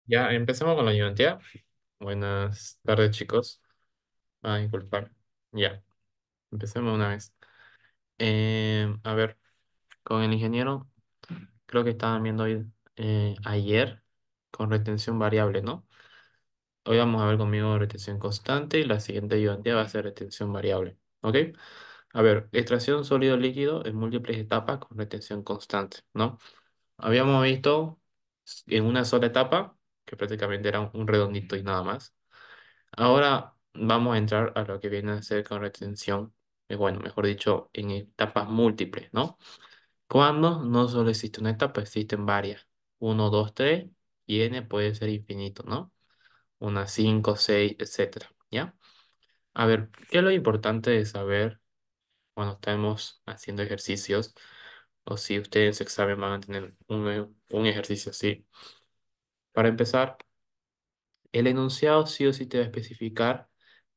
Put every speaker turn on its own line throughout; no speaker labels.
Ya, empecemos con la ayudantía. Buenas tardes, chicos. Ah, disculpar. Ya, empecemos una vez. A ver, con el ingeniero, creo que estaban viendo hoy, ayer con retención variable, ¿no? Hoy vamos a ver conmigo retención constante y la siguiente ayudantía va a ser retención variable. ¿Ok? A ver, extracción sólido líquido en múltiples etapas con retención constante, ¿no? Habíamos visto en una sola etapa, que prácticamente era un redondito y nada más. Ahora vamos a entrar a lo que viene a ser con retención, bueno, mejor dicho, en etapas múltiples, ¿no? Cuando no solo existe una etapa, existen varias. Uno, 2, 3 y n puede ser infinito, ¿no? Una 5, 6, etcétera, ¿ya? A ver, ¿qué es lo importante de saber cuando estamos haciendo ejercicios? O si ustedes en su examen van a tener un ejercicio así. Para empezar, el enunciado sí o sí te va a especificar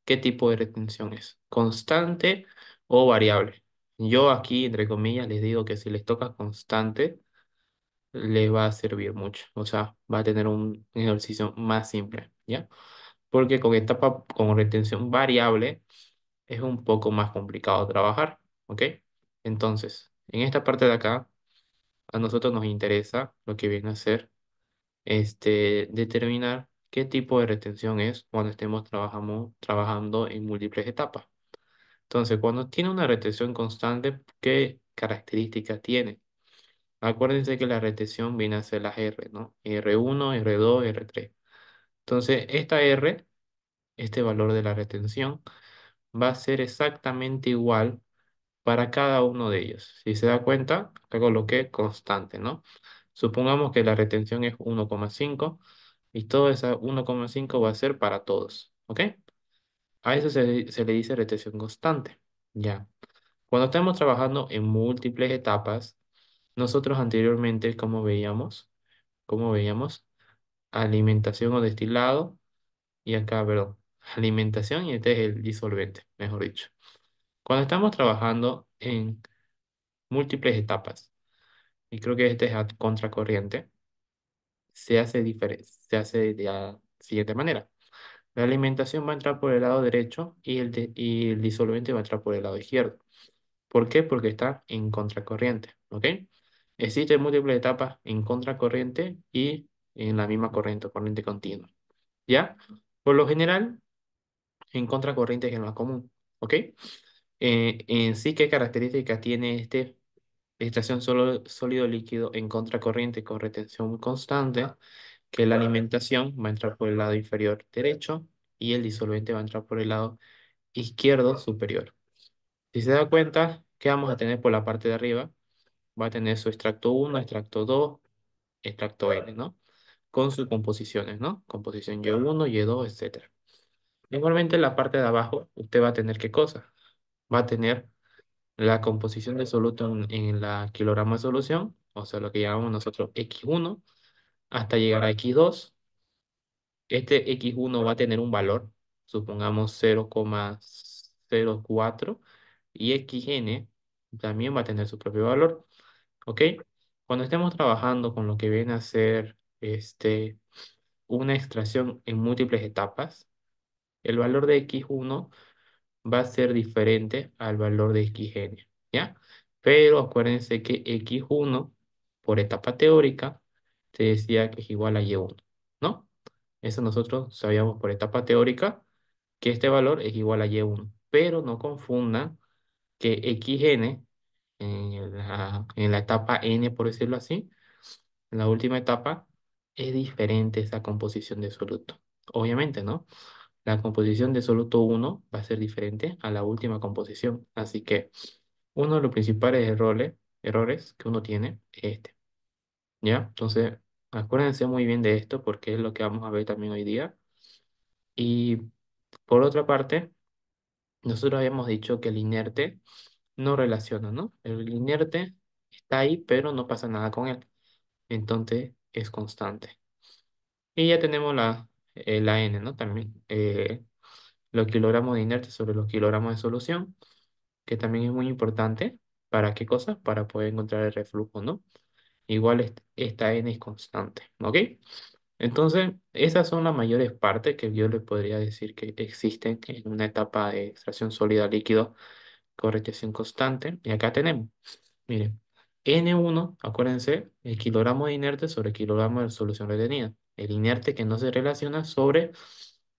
qué tipo de retención es, constante o variable. Yo aquí, entre comillas, les digo que si les toca constante, les va a servir mucho. O sea, va a tener un ejercicio más simple, ¿ya? Porque con etapa, con retención variable, es un poco más complicado trabajar, ¿ok? Entonces, en esta parte de acá, a nosotros nos interesa lo que viene a ser determinar qué tipo de retención es cuando estemos trabajando en múltiples etapas. Entonces, cuando tiene una retención constante, ¿qué características tiene? Acuérdense que la retención viene a ser las R, ¿no? R1, R2, R3. Entonces, esta R, este valor de la retención, va a ser exactamente igual para cada uno de ellos. Si se da cuenta, acá coloqué constante, ¿no? Supongamos que la retención es 1,5 y todo esa 1,5 va a ser para todos, ¿ok? A eso se le dice retención constante, ya. Cuando estamos trabajando en múltiples etapas, nosotros anteriormente, ¿cómo veíamos? Alimentación o destilado, y acá, perdón, alimentación y este es el disolvente, mejor dicho. Cuando estamos trabajando en múltiples etapas, y creo que este es a contracorriente, se hace de la siguiente manera. La alimentación va a entrar por el lado derecho y el disolvente va a entrar por el lado izquierdo. ¿Por qué? Porque está en contracorriente, ¿ok? Existen múltiples etapas en contracorriente y en la misma corriente, corriente continua, ¿ya? Por lo general, en contracorriente es el más común, ¿ok? En sí, ¿qué características tiene estación sólido líquido en contracorriente con retención constante? Que la alimentación va a entrar por el lado inferior derecho y el disolvente va a entrar por el lado izquierdo superior. Si se da cuenta, ¿qué vamos a tener por la parte de arriba? Va a tener su extracto uno, extracto 2, extracto N, ¿no? Con sus composiciones, ¿no? Composición Y1, Y2, etcétera. Igualmente en la parte de abajo, usted va a tener ¿qué cosa? Va a tener la composición de soluto en la kilogramo de solución, o sea, lo que llamamos nosotros X1, hasta llegar a X2. Este X1 va a tener un valor, supongamos 0,04, y XN también va a tener su propio valor, ¿ok? Cuando estemos trabajando con lo que viene a ser una extracción en múltiples etapas, el valor de X1 va a ser diferente al valor de XN, ¿ya? Pero acuérdense que X1 por etapa teórica te decía que es igual a Y1, ¿no? Eso nosotros sabíamos por etapa teórica que este valor es igual a Y1, pero no confundan que XN en la etapa N, por decirlo así, en la última etapa, es diferente esa composición de soluto. Obviamente, ¿no? La composición de soluto uno va a ser diferente a la última composición. Así que uno de los principales errores que uno tiene es este, ¿ya? Entonces, acuérdense muy bien de esto porque es lo que vamos a ver también hoy día. Y por otra parte, nosotros habíamos dicho que el inerte no relaciona, ¿no? El inerte está ahí, pero no pasa nada con él. Entonces, es constante. Y ya tenemos la N, ¿no? También los kilogramos de inerte sobre los kilogramos de solución, que también es muy importante. ¿Para qué cosa? Para poder encontrar el reflujo, ¿no? Igual esta N es constante, ¿ok? Entonces, esas son las mayores partes que yo le podría decir que existen en una etapa de extracción sólida líquido con retención constante. Y acá tenemos, miren, N1, acuérdense, el kilogramo de inerte sobre el kilogramo de solución retenida. El inerte que no se relaciona sobre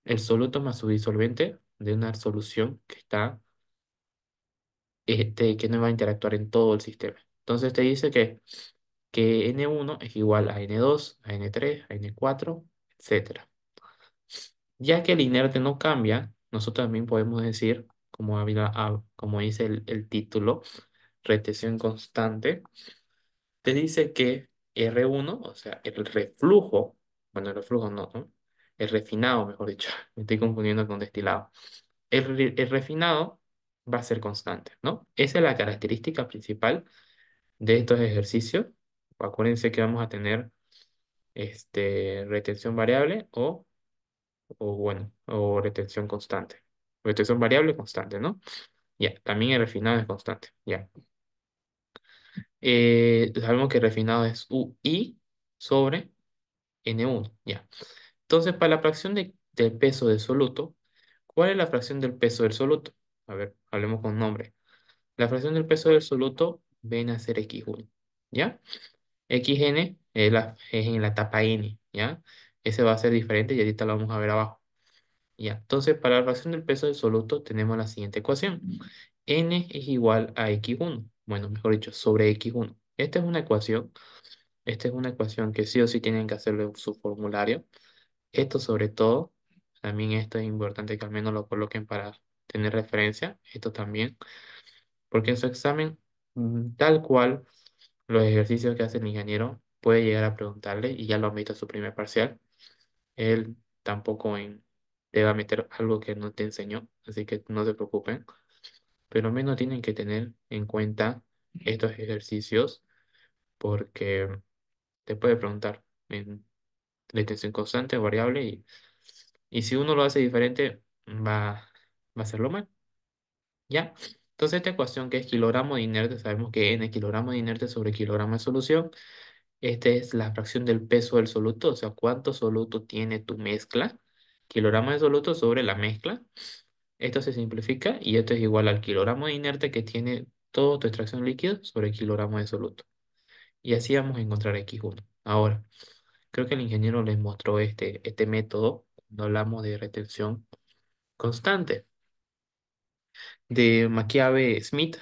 el soluto más su disolvente de una solución que está, que no va a interactuar en todo el sistema. Entonces te dice que N1 es igual a N2, a N3, a N4, etcétera. Ya que el inerte no cambia, nosotros también podemos decir, como dice el título, retención constante, te dice que R1, o sea, el reflujo, bueno, el reflujo no, ¿no? El refinado, mejor dicho, me estoy confundiendo con destilado. El refinado va a ser constante, ¿no? Esa es la característica principal de estos ejercicios. Acuérdense que vamos a tener retención variable o retención constante. Retención variable constante, ¿no? Ya, también el refinado es constante, ya. Sabemos que el refinado es UI sobre N1, ya. Entonces, para la fracción del peso del soluto, ¿cuál es la fracción del peso del soluto? A ver, hablemos con nombre. La fracción del peso del soluto viene a ser X1, ¿ya? XN es en la etapa N, ¿ya? Ese va a ser diferente y ahorita lo vamos a ver abajo. Ya, entonces para la fracción del peso del soluto tenemos la siguiente ecuación. N es igual a X1. Bueno, mejor dicho, sobre X1. Esta es una ecuación que sí o sí tienen que hacerle su formulario. Esto sobre todo, también esto es importante que al menos lo coloquen para tener referencia. Esto también, porque en su examen, tal cual los ejercicios que hace el ingeniero, puede llegar a preguntarle, y ya lo han visto en su primer parcial, él tampoco te va a meter algo que no te enseñó, así que no se preocupen. Pero al menos tienen que tener en cuenta estos ejercicios porque te puede preguntar en la extensión constante o variable y si uno lo hace diferente va a hacerlo mal, ¿ya? Entonces esta ecuación que es kilogramo de inerte, sabemos que n kilogramo de inerte sobre kilogramo de solución. Esta es la fracción del peso del soluto, o sea, cuánto soluto tiene tu mezcla. Kilogramo de soluto sobre la mezcla. Esto se simplifica y esto es igual al kilogramo de inerte que tiene toda tu extracción líquida sobre el kilogramo de soluto. Y así vamos a encontrar X1. Ahora, creo que el ingeniero les mostró este método cuando hablamos de retención constante. De Maquiave-Smith,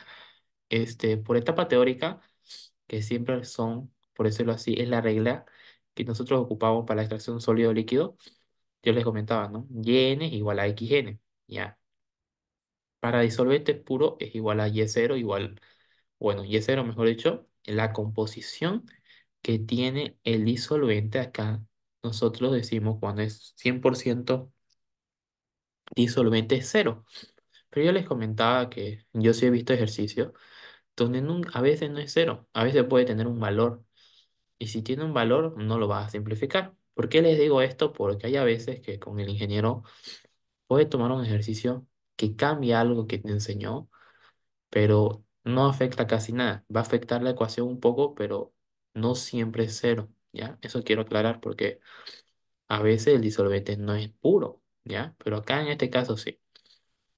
por etapa teórica, que siempre son, por decirlo así, es la regla que nosotros ocupamos para la extracción sólido-líquido. Yo les comentaba, ¿no? YN es igual a XN, ya. Para disolvente puro es igual a Y0 igual, bueno, Y0 mejor dicho, la composición que tiene el disolvente acá. Nosotros decimos cuando es 100% disolvente es cero. Pero yo les comentaba que yo sí he visto ejercicios donde a veces no es cero, a veces puede tener un valor. Y si tiene un valor, no lo vas a simplificar. ¿Por qué les digo esto? Porque hay a veces que con el ingeniero puede tomar un ejercicio que cambia algo que te enseñó, pero no afecta casi nada. Va a afectar la ecuación un poco, pero no siempre es cero, ¿ya? Eso quiero aclarar porque a veces el disolvente no es puro, ¿ya? Pero acá en este caso sí.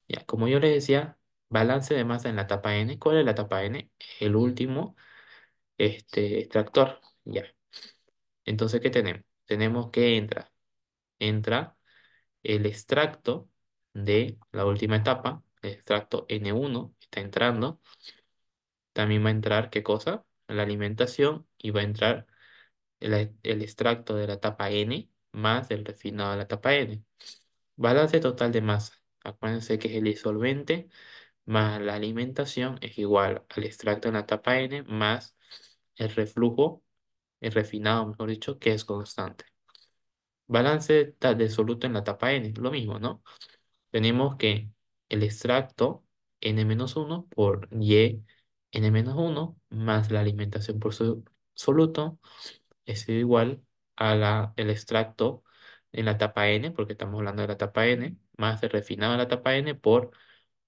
Ya, como yo les decía, balance de masa en la etapa N. ¿Cuál es la etapa N? El último extractor, ya. Entonces, ¿qué tenemos? Tenemos que entra el extracto de la última etapa, el extracto N1 está entrando. También va a entrar, ¿qué cosa? La alimentación y va a entrar el extracto de la etapa N más el refinado de la etapa N. Balance total de masa. Acuérdense que es el disolvente más la alimentación es igual al extracto en la etapa N más el reflujo, el refinado, mejor dicho, que es constante. Balance de soluto en la etapa N, lo mismo, ¿no? Tenemos que el extracto N-1 por Y N-1 más la alimentación por su soluto es igual a el extracto en la etapa N, porque estamos hablando de la etapa N, más el refinado en la etapa N por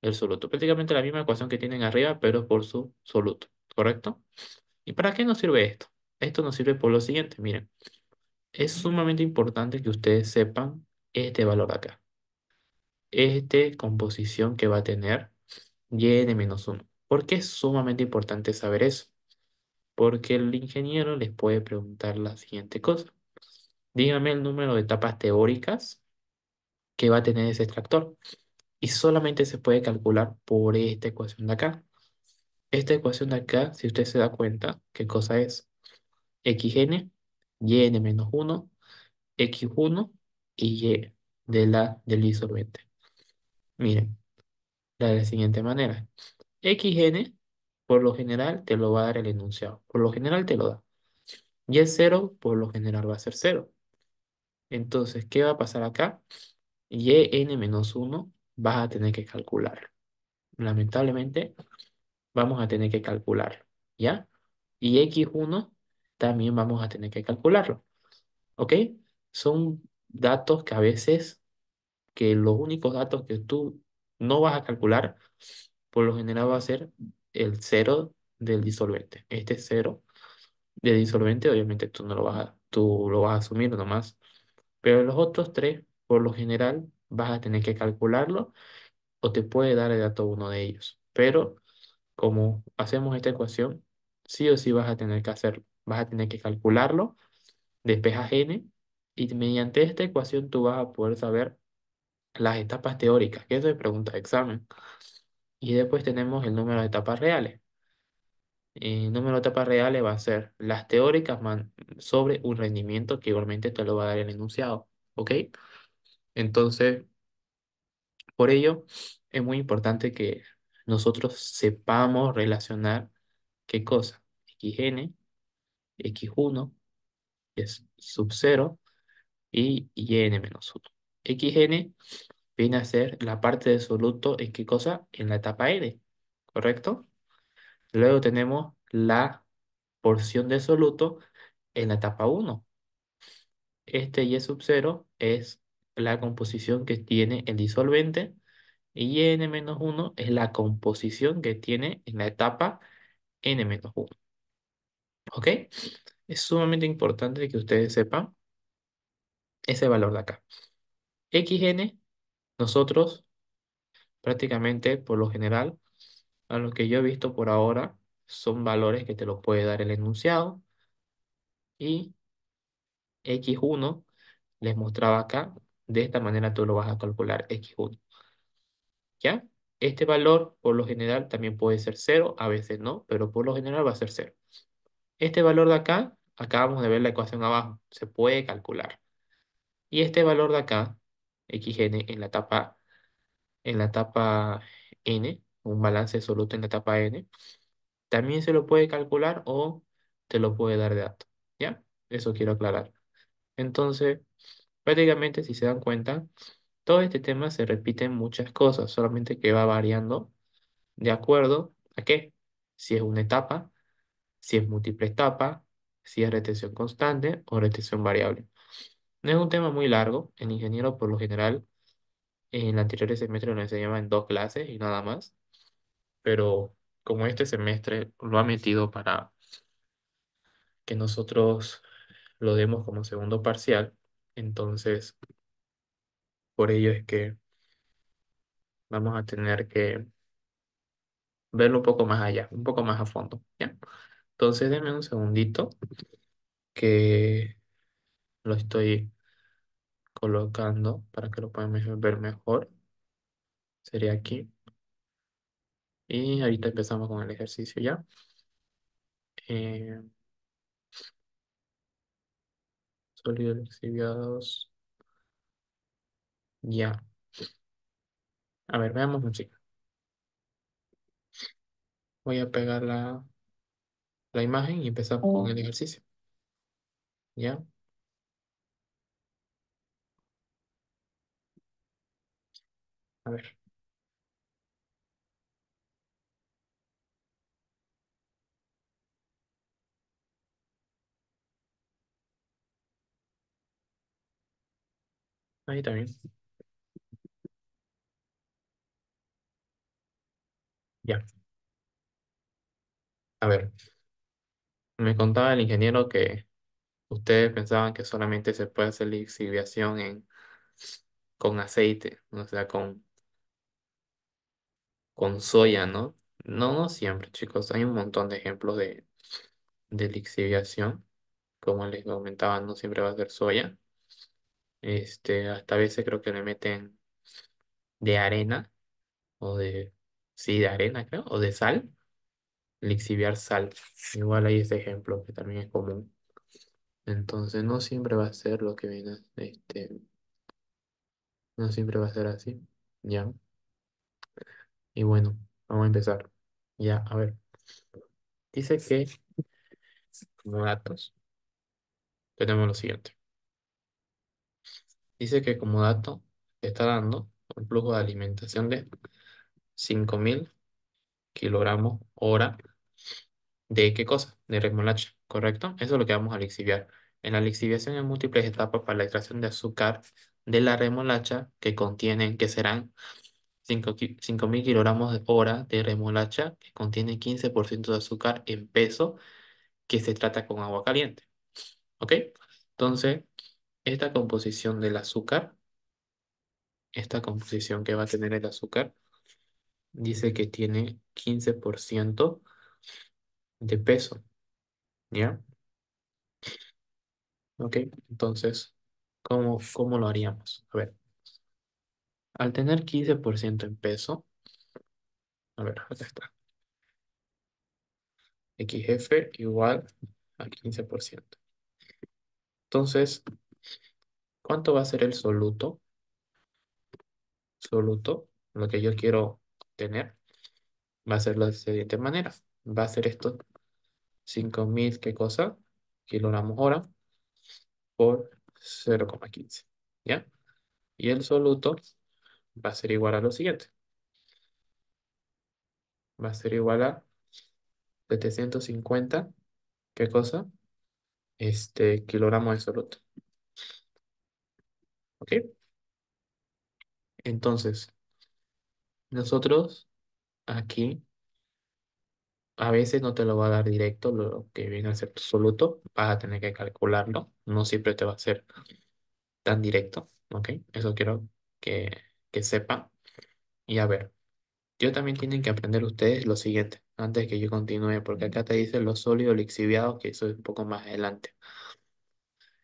el soluto. Prácticamente la misma ecuación que tienen arriba, pero por su soluto, ¿correcto? ¿Y para qué nos sirve esto? Esto nos sirve por lo siguiente, miren. Es sumamente importante que ustedes sepan este valor de acá. Esta composición que va a tener y n menos uno. ¿Por qué es sumamente importante saber eso? Porque el ingeniero les puede preguntar la siguiente cosa. Dígame el número de etapas teóricas que va a tener ese extractor. Y solamente se puede calcular por esta ecuación de acá. Esta ecuación de acá, si usted se da cuenta, ¿qué cosa es? Xn, yn menos uno, x1 y y del disolvente. Miren, de la siguiente manera. Xn, por lo general, te lo va a dar el enunciado. Por lo general te lo da. Y el cero, por lo general va a ser cero. Entonces, ¿qué va a pasar acá? Yn menos uno vas a tener que calcular. Lamentablemente, vamos a tener que calcularlo, ¿ya? Y x1 también vamos a tener que calcularlo, ¿ok? Son datos que a veces, que los únicos datos que tú no vas a calcular, por lo general va a ser el cero del disolvente. Este cero del disolvente, obviamente tú lo vas a asumir nomás. Pero los otros tres, por lo general, vas a tener que calcularlo o te puede dar el dato uno de ellos. Pero como hacemos esta ecuación, sí o sí vas a tener que hacerlo. Vas a tener que calcularlo, despejas n, y mediante esta ecuación tú vas a poder saber las etapas teóricas, que eso es pregunta de examen. Y después tenemos el número de etapas reales. El número de etapas reales va a ser las teóricas sobre un rendimiento que igualmente te lo va a dar el enunciado. ¿Ok? Entonces, por ello, es muy importante que nosotros sepamos relacionar qué cosa. Xn, x1 es sub cero y yn menos uno. Xn viene a ser la parte de soluto en qué cosa? En la etapa n, ¿correcto? Luego tenemos la porción de soluto en la etapa uno. Este y sub cero es la composición que tiene el disolvente y n-1 es la composición que tiene en la etapa n-1. ¿Ok? Es sumamente importante que ustedes sepan ese valor de acá. Xn, nosotros prácticamente por lo general, a lo que yo he visto por ahora, son valores que te los puede dar el enunciado y x1 les mostraba acá, de esta manera tú lo vas a calcular x1. ¿Ya? Este valor, por lo general, también puede ser cero, a veces no, pero por lo general va a ser cero. Este valor de acá, acabamos de ver la ecuación abajo, se puede calcular. Y este valor de acá, xn, en la etapa n, un balance absoluto en la etapa n, también se lo puede calcular o te lo puede dar de dato. ¿Ya? Eso quiero aclarar. Entonces, prácticamente, si se dan cuenta, todo este tema se repite en muchas cosas, solamente que va variando de acuerdo a qué. Si es una etapa, si es múltiple etapa, si es retención constante o retención variable. No es un tema muy largo. El ingeniero, por lo general, en el anterior semestre lo enseñaba en dos clases y nada más. Pero como este semestre lo ha metido para que nosotros lo demos como segundo parcial, entonces por ello es que vamos a tener que verlo un poco más allá, un poco más a fondo, ¿ya? Entonces denme un segundito que lo estoy colocando para que lo puedan ver mejor. Sería aquí. Y ahorita empezamos con el ejercicio ya. Eh, Sólidos lixiviados. Ya. A ver, veamos música. Voy a pegar la imagen y empezamos con el ejercicio. Ya. A ver. Ahí también. Ya. A ver. Me contaba el ingeniero que Ustedes pensaban que solamente se puede hacer lixiviación con aceite, o sea, con soya, ¿no? No, no siempre, chicos. Hay un montón de ejemplos de lixiviación. Como les comentaba, no siempre va a ser soya. Hasta a veces creo que le meten de arena o sí, de arena, creo, o de sal, lixiviar sal. Igual hay ese ejemplo que también es común. Entonces, no siempre va a ser lo que viene, no siempre va a ser así. Ya. Y bueno, vamos a empezar. Ya, a ver. Dice que como datos tenemos lo siguiente. Dice que como dato está dando un flujo de alimentación de 5.000 kilogramos hora de ¿qué cosa? De remolacha, ¿correcto? Eso es lo que vamos a lixiviar. En la lixiviación hay múltiples etapas para la extracción de azúcar de la remolacha que serán 5.000 kilogramos de hora de remolacha que contiene 15% de azúcar en peso que se trata con agua caliente. ¿Ok? Entonces, esta composición del azúcar, esta composición que va a tener el azúcar, dice que tiene 15% de peso, ¿ya? ¿Ok? Entonces, ¿cómo lo haríamos? A ver, al tener 15% en peso, a ver, acá está. XF igual a 15%. Entonces, ¿cuánto va a ser el soluto? Soluto, lo que yo quiero tener, va a ser de la siguiente manera. Va a ser esto, 5.000, ¿qué cosa? Kilogramos hora por 0,15. ¿Ya? Y el soluto va a ser igual a lo siguiente. Va a ser igual a 750, ¿qué cosa? Kilogramos de soluto. ¿Ok? Entonces, nosotros aquí a veces no te lo va a dar directo lo que viene a ser tu soluto. Vas a tener que calcularlo. No siempre te va a ser tan directo. ¿Ok? Eso quiero que, que sepan. Y a ver, yo también tienen que aprender ustedes lo siguiente, antes de que yo continúe, porque acá te dice los sólidos lixiviados, que eso es un poco más adelante.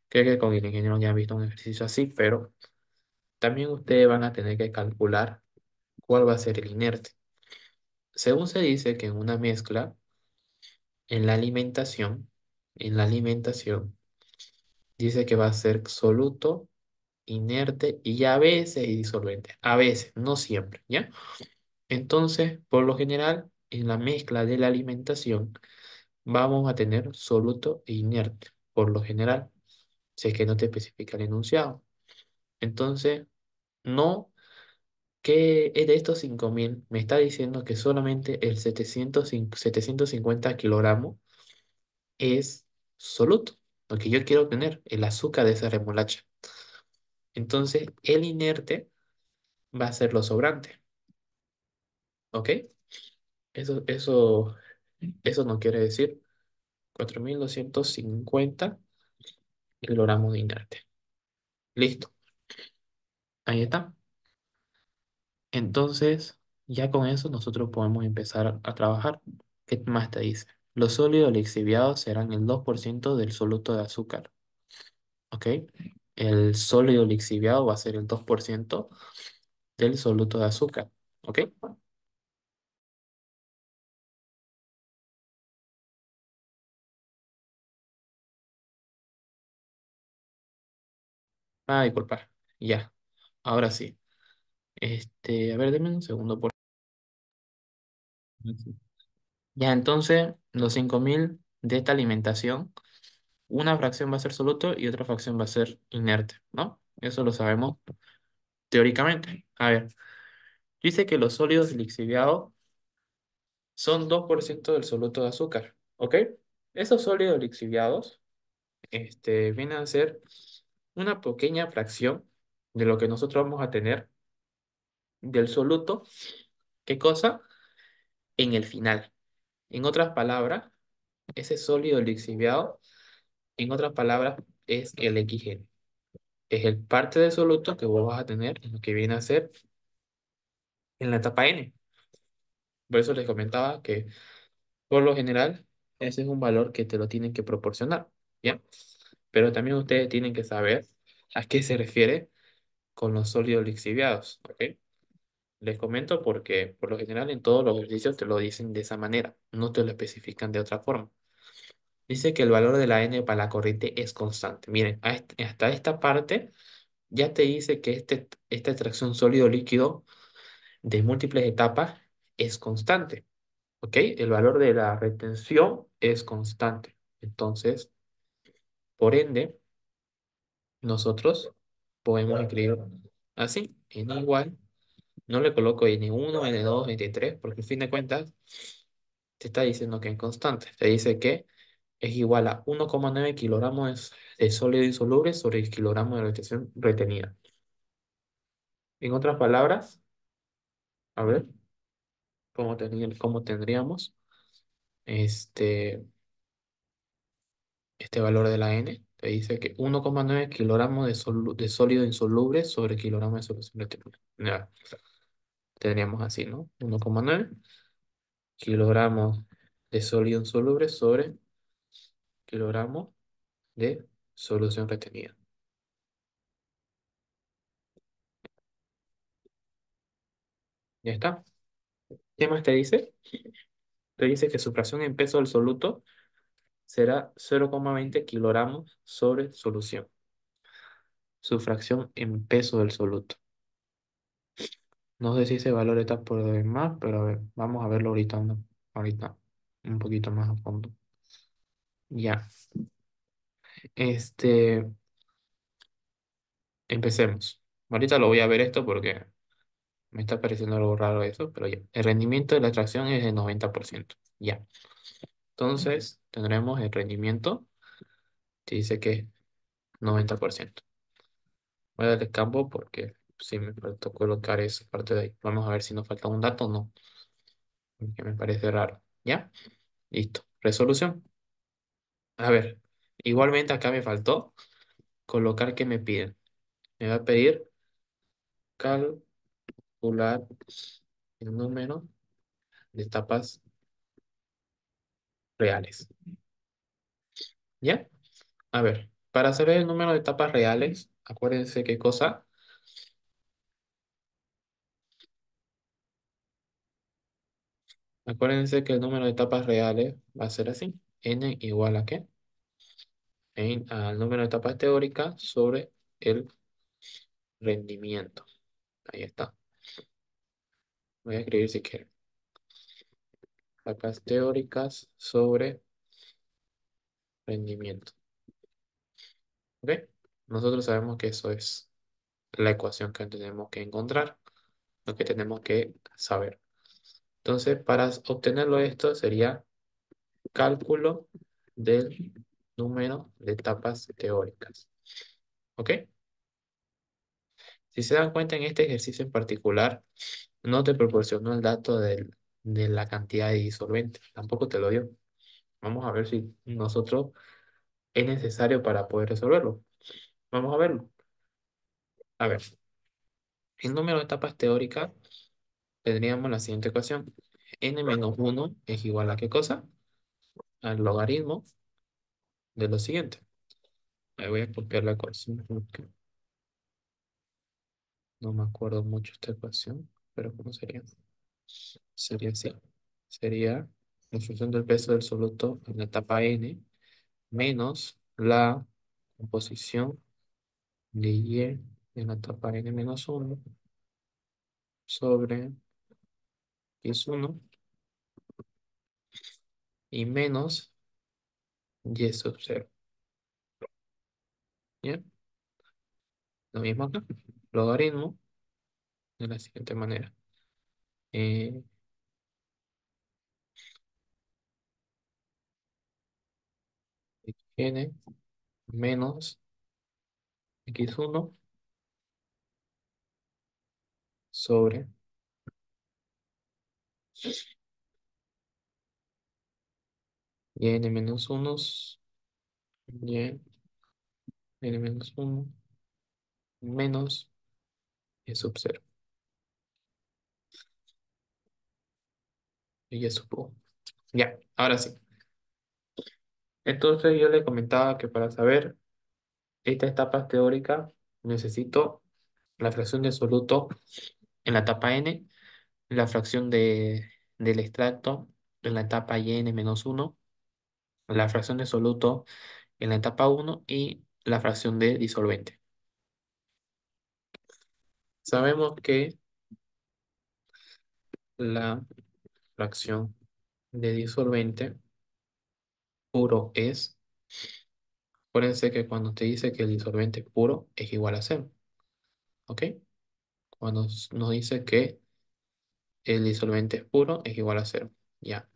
Creo que con el ingeniero ya han visto un ejercicio así, pero también ustedes van a tener que calcular cuál va a ser el inerte. Según se dice que en una mezcla, en la alimentación, en la alimentación, dice que va a ser soluto, inerte y a veces disolvente. A veces, no siempre, ¿ya? Entonces, por lo general, en la mezcla de la alimentación, vamos a tener soluto e inerte, por lo general, si es que no te especifica el enunciado. Entonces, no que de estos 5.000 me está diciendo que solamente el 750 kilogramos es soluto, lo que yo quiero tener, el azúcar de esa remolacha. Entonces, el inerte va a ser lo sobrante, ¿ok? Eso no quiere decir 4.250 kilogramos de inerte. Listo, ahí está. Entonces, ya con eso nosotros podemos empezar a trabajar. ¿Qué más te dice? Los sólidos lixiviados serán el 2% del soluto de azúcar, ¿ok? El sólido lixiviado va a ser el 2% del soluto de azúcar, ¿ok? Ah, disculpa. Ya, ahora sí. A ver, denme un segundo por... Ya, entonces, los 5.000 de esta alimentación, una fracción va a ser soluto y otra fracción va a ser inerte, ¿no? Eso lo sabemos teóricamente. A ver, dice que los sólidos lixiviados son 2% del soluto de azúcar, ¿ok? Esos sólidos lixiviados, vienen a ser una pequeña fracción de lo que nosotros vamos a tener del soluto. ¿Qué cosa? En el final. En otras palabras, ese sólido lixiviado En otras palabras, es el XN. Es el parte del soluto que vos vas a tener en lo que viene a ser en la etapa N. Por eso les comentaba que, por lo general, ese es un valor que te lo tienen que proporcionar, ¿ya? Pero también ustedes tienen que saber a qué se refiere con los sólidos lixiviados, ¿ok? Les comento porque, por lo general, en todos los ejercicios te lo dicen de esa manera, no te lo especifican de otra forma. Dice que el valor de la N para la corriente es constante. Miren, hasta esta parte ya te dice que esta extracción sólido-líquido de múltiples etapas es constante. ¿Ok? El valor de la retención es constante. Entonces, por ende, nosotros podemos escribir así, n igual, no le coloco n1, n2, n3, porque al fin de cuentas te está diciendo que es constante. Te dice que es igual a 1,9 kilogramos de sólido insoluble sobre el kilogramo de retención retenida. En otras palabras, a ver, cómo tendríamos este, este valor de la N? Te dice que 1,9 kilogramos de sólido insoluble sobre kilogramo de solución retenida. Ya, tendríamos así, ¿no? 1,9 kilogramos de sólido insoluble sobre kilogramo de solución retenida. ¿Ya está? ¿Qué más te dice? Te dice que su fracción en peso del soluto será 0,20 kilogramos sobre solución. Su fracción en peso del soluto. No sé si ese valor está por demás, pero a ver, vamos a verlo ahorita, ahorita un poquito más a fondo. Ya, este, empecemos. Ahorita lo voy a ver esto porque me está pareciendo algo raro eso, pero ya. El rendimiento de la extracción es de 90%. Ya. Entonces, tendremos el rendimiento que dice que es 90%. Voy a darle campo porque sí me faltó colocar esa parte de ahí. Vamos a ver si nos falta un dato o no, porque me parece raro. ¿Ya? Listo. Resolución. A ver, igualmente acá me faltó colocar que me piden. Me va a pedir calcular el número de etapas reales. ¿Ya? A ver, para saber el número de etapas reales, acuérdense qué cosa. Acuérdense que el número de etapas reales va a ser así. N igual a ¿qué? Al número de etapas teóricas sobre el rendimiento. Ahí está. Voy a escribir si quieren. Etapas teóricas sobre rendimiento. ¿Ok? Nosotros sabemos que eso es la ecuación que tenemos que encontrar, lo que tenemos que saber. Entonces, para obtenerlo esto sería cálculo del número de etapas teóricas. ¿Ok? Si se dan cuenta en este ejercicio en particular, no te proporcionó el dato de la cantidad de disolvente, tampoco te lo dio. Vamos a ver si nosotros es necesario para poder resolverlo. Vamos a verlo. A ver, el número de etapas teóricas tendríamos la siguiente ecuación. N-1 es igual a ¿qué cosa? Al logaritmo de lo siguiente. Ahí voy a copiar la ecuación porque no me acuerdo mucho esta ecuación, pero ¿cómo sería? Sería así. Sería la función del peso del soluto en la etapa N menos la composición de Y en la etapa N-1 sobre X1 y menos Y sub 0. ¿Bien? Lo mismo acá. Logaritmo de la siguiente manera. Eh, N menos X1 sobre Y n menos 1 Y n menos uno menos y sub cero. Y es sub 1. Ya, ahora sí. Entonces yo le comentaba que para saber esta etapa teórica necesito la fracción de soluto en la etapa n, la fracción del extracto en la etapa yn-1, la fracción de soluto en la etapa uno y la fracción de disolvente. Sabemos que la fracción de disolvente puro es, acuérdense que cuando te dice que el disolvente puro es igual a cero, ¿ok? Cuando nos dice que el disolvente es puro es igual a cero, ya.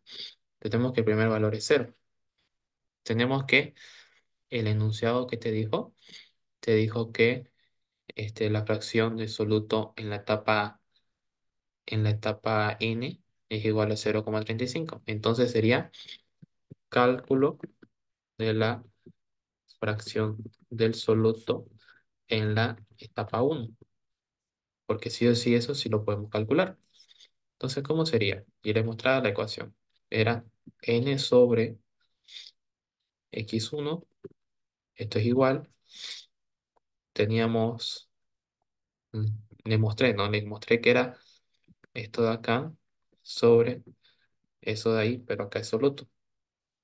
Tenemos que el primer valor es cero. Tenemos que el enunciado que te dijo que la fracción de soluto en la etapa n es igual a 0,35. Entonces sería cálculo de la fracción del soluto en la etapa uno, porque sí o sí eso sí lo podemos calcular. Entonces, ¿cómo sería? Y les mostraba la ecuación. Era n sobre x1, esto es igual, teníamos, mm, les mostré, ¿no? Les mostré que era esto de acá sobre eso de ahí, pero acá es soluto.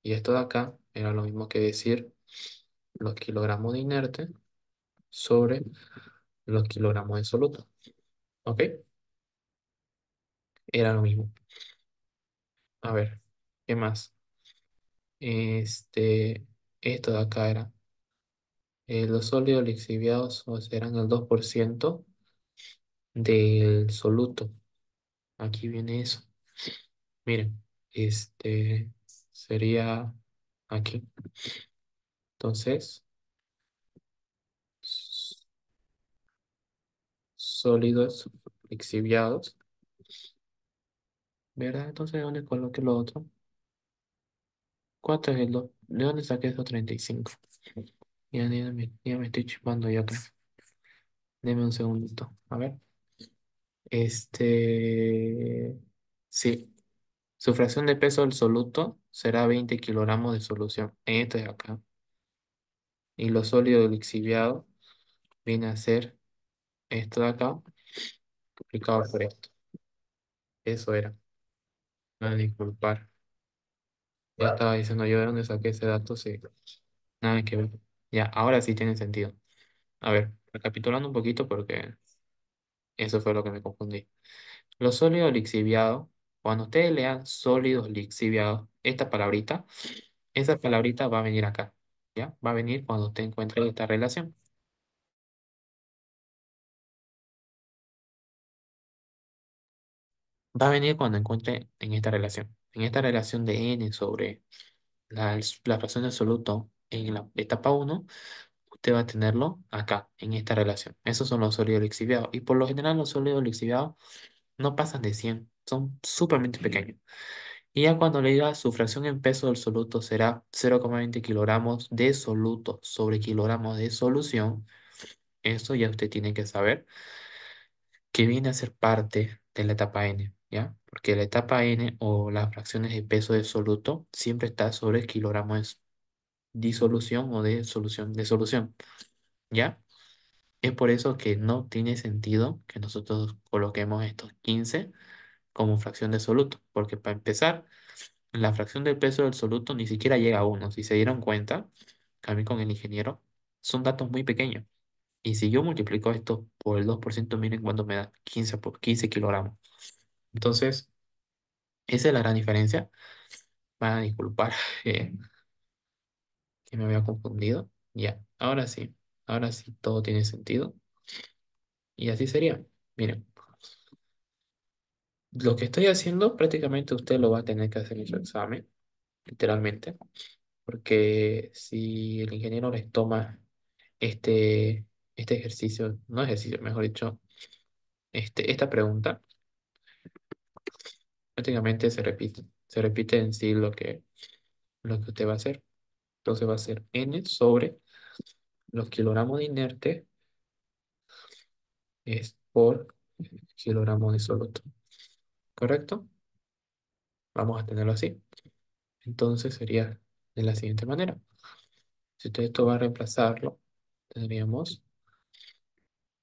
Y esto de acá era lo mismo que decir los kilogramos de inerte sobre los kilogramos de soluto. ¿Ok? Era lo mismo. A ver, ¿qué más? Este, esto de acá era los sólidos lixiviados, o sea, eran el 2% del soluto. Aquí viene eso. Miren, sería aquí. Entonces, s- sólidos lixiviados, ¿verdad? Entonces, ¿dónde coloqué lo otro? ¿Cuánto es el 2? ¿De dónde saqué esos 35? Ya me estoy chupando yo acá. Deme un segundito. A ver. Este. Sí. Su fracción de peso absoluto será 20 kilogramos de solución. Este de acá. Y lo sólido lixiviado viene a ser esto de acá, multiplicado por esto. Eso era. Nada, disculpar. Ya estaba diciendo yo de dónde saqué ese dato. Sí. Nada que ver. Ya, ahora sí tiene sentido. A ver, recapitulando un poquito porque eso fue lo que me confundí. Los sólidos lixiviados, cuando ustedes lean sólidos lixiviados, esta palabrita, esa palabrita va a venir acá, ¿ya? Va a venir cuando usted encuentre esta relación. Va a venir cuando encuentre en esta relación. En esta relación de n sobre la fracción de absoluto en la etapa uno, usted va a tenerlo acá, en esta relación. Esos son los sólidos lixiviados. Y por lo general los sólidos lixiviados no pasan de 100, son súpermente pequeños. Y ya cuando le diga su fracción en peso del soluto será 0,20 kilogramos de soluto sobre kilogramos de solución, eso ya usted tiene que saber que viene a ser parte de la etapa n, ¿ya? Porque la etapa n o las fracciones de peso de soluto siempre está sobre kilogramos de disolución o de solución, ¿ya? Es por eso que no tiene sentido que nosotros coloquemos estos 15 como fracción de soluto, porque para empezar, la fracción del peso del soluto ni siquiera llega a uno. Si se dieron cuenta, a mí con el ingeniero, son datos muy pequeños. Y si yo multiplico esto por el 2%, miren cuánto me da 15 por 15 kilogramos. Entonces, esa es la gran diferencia. Van a disculpar que me había confundido. Ya, ahora sí todo tiene sentido. Y así sería. Miren, lo que estoy haciendo prácticamente usted lo va a tener que hacer en su examen, literalmente. Porque si el ingeniero les toma este, este ejercicio, no ejercicio, mejor dicho, esta pregunta, prácticamente se repite en sí lo que usted va a hacer. Entonces va a ser N sobre los kilogramos de inerte es por kilogramos de soluto. ¿Correcto? Vamos a tenerlo así. Entonces sería de la siguiente manera. Si usted esto va a reemplazarlo, tendríamos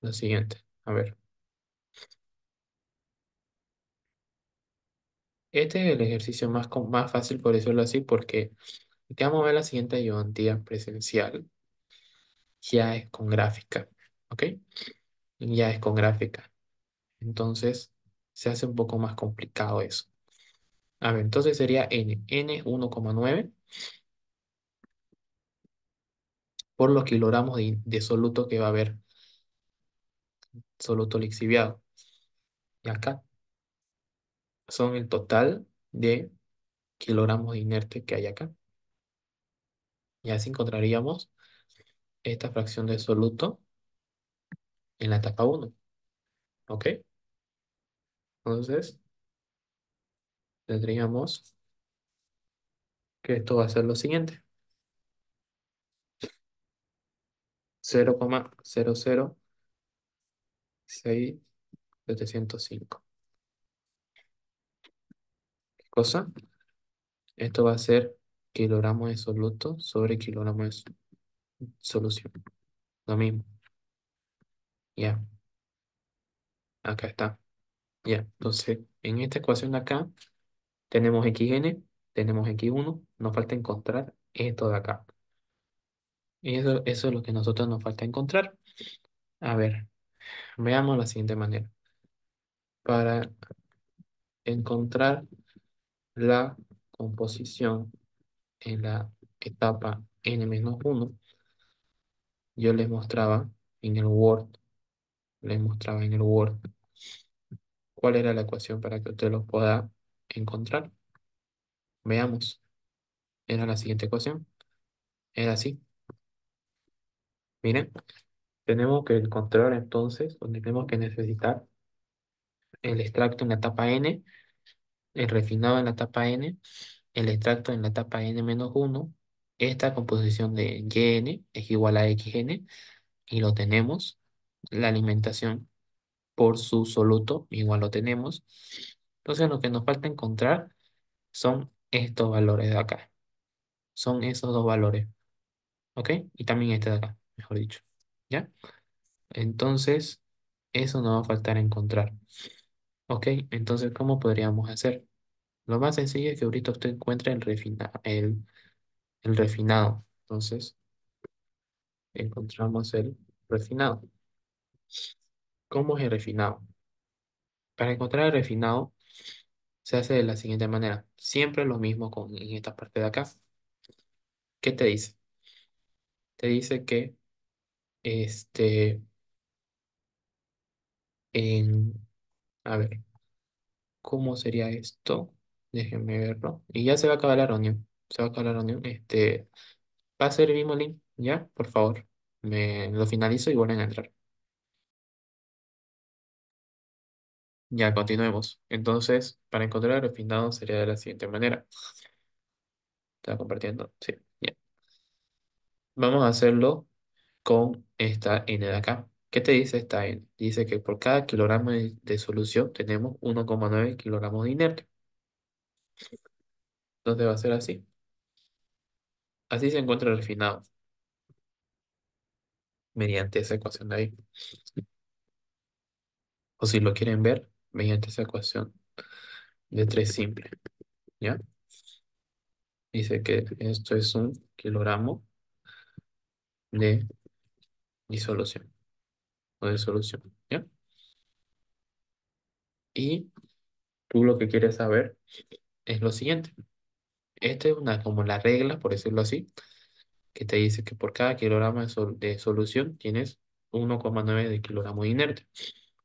lo siguiente. A ver, este es el ejercicio más fácil, por decirlo así, porque te vamos a ver la siguiente ayudantía presencial. Ya es con gráfica, ¿ok? Ya es con gráfica. Entonces, se hace un poco más complicado eso. A ver, entonces sería N 1,9 por los kilogramos de soluto que va a haber, soluto lixiviado. Y acá son el total de kilogramos de inerte que hay acá. Y así encontraríamos esta fracción de soluto en la etapa uno. ¿Ok? Entonces, tendríamos que esto va a ser lo siguiente. 0,006705. ¿Qué cosa? Esto va a ser kilogramos de soluto sobre kilogramos de solución. Lo mismo. Ya, acá está. Ya, entonces, en esta ecuación de acá, tenemos xn, tenemos x1, nos falta encontrar esto de acá. Y eso es lo que a nosotros nos falta encontrar. A ver, veamos la siguiente manera. Para encontrar la composición en la etapa n-1, yo les mostraba en el Word, les mostraba en el Word cuál era la ecuación para que usted lo pueda encontrar. Veamos, era la siguiente ecuación, era así. Miren, tenemos que encontrar entonces, o tenemos que necesitar el extracto en la etapa n, el refinado en la etapa n, el extracto en la etapa n-1, esta composición de yn es igual a xn, y lo tenemos, la alimentación por su soluto, igual lo tenemos. Entonces lo que nos falta encontrar son estos valores de acá, son esos dos valores, ¿ok? Y también este de acá, mejor dicho, ¿ya? Entonces, eso nos va a faltar encontrar, ¿ok? Entonces, ¿cómo podríamos hacer? Lo más sencillo es que ahorita usted encuentre el refinado. Entonces, encontramos el refinado. ¿Cómo es el refinado? Para encontrar el refinado, se hace de la siguiente manera. Siempre lo mismo en esta parte de acá. ¿Qué te dice? Te dice que, este, en, a ver, ¿cómo sería esto? Déjenme verlo. Y ya se va a acabar la reunión. Se va a acabar la reunión. Va a ser el mismo link, ¿ya? Por favor. Me lo finalizo y vuelven a entrar. Ya, continuemos. Entonces, para encontrar el refinado sería de la siguiente manera. ¿Está compartiendo? Sí. Ya. Vamos a hacerlo con esta N de acá. ¿Qué te dice esta N? Dice que por cada kilogramo de solución tenemos 1,9 kilogramos de inerte. Entonces va a ser así. Así se encuentra el refinado mediante esa ecuación de ahí. O si lo quieren ver, mediante esa ecuación de 3 simple. ¿Ya? Dice que esto es un kilogramo de disolución o de solución. ¿Ya? Y tú lo que quieres saber es lo siguiente. Esta es como la regla, por decirlo así, que te dice que por cada kilogramo de solución tienes 1,9 de kilogramo de inerte.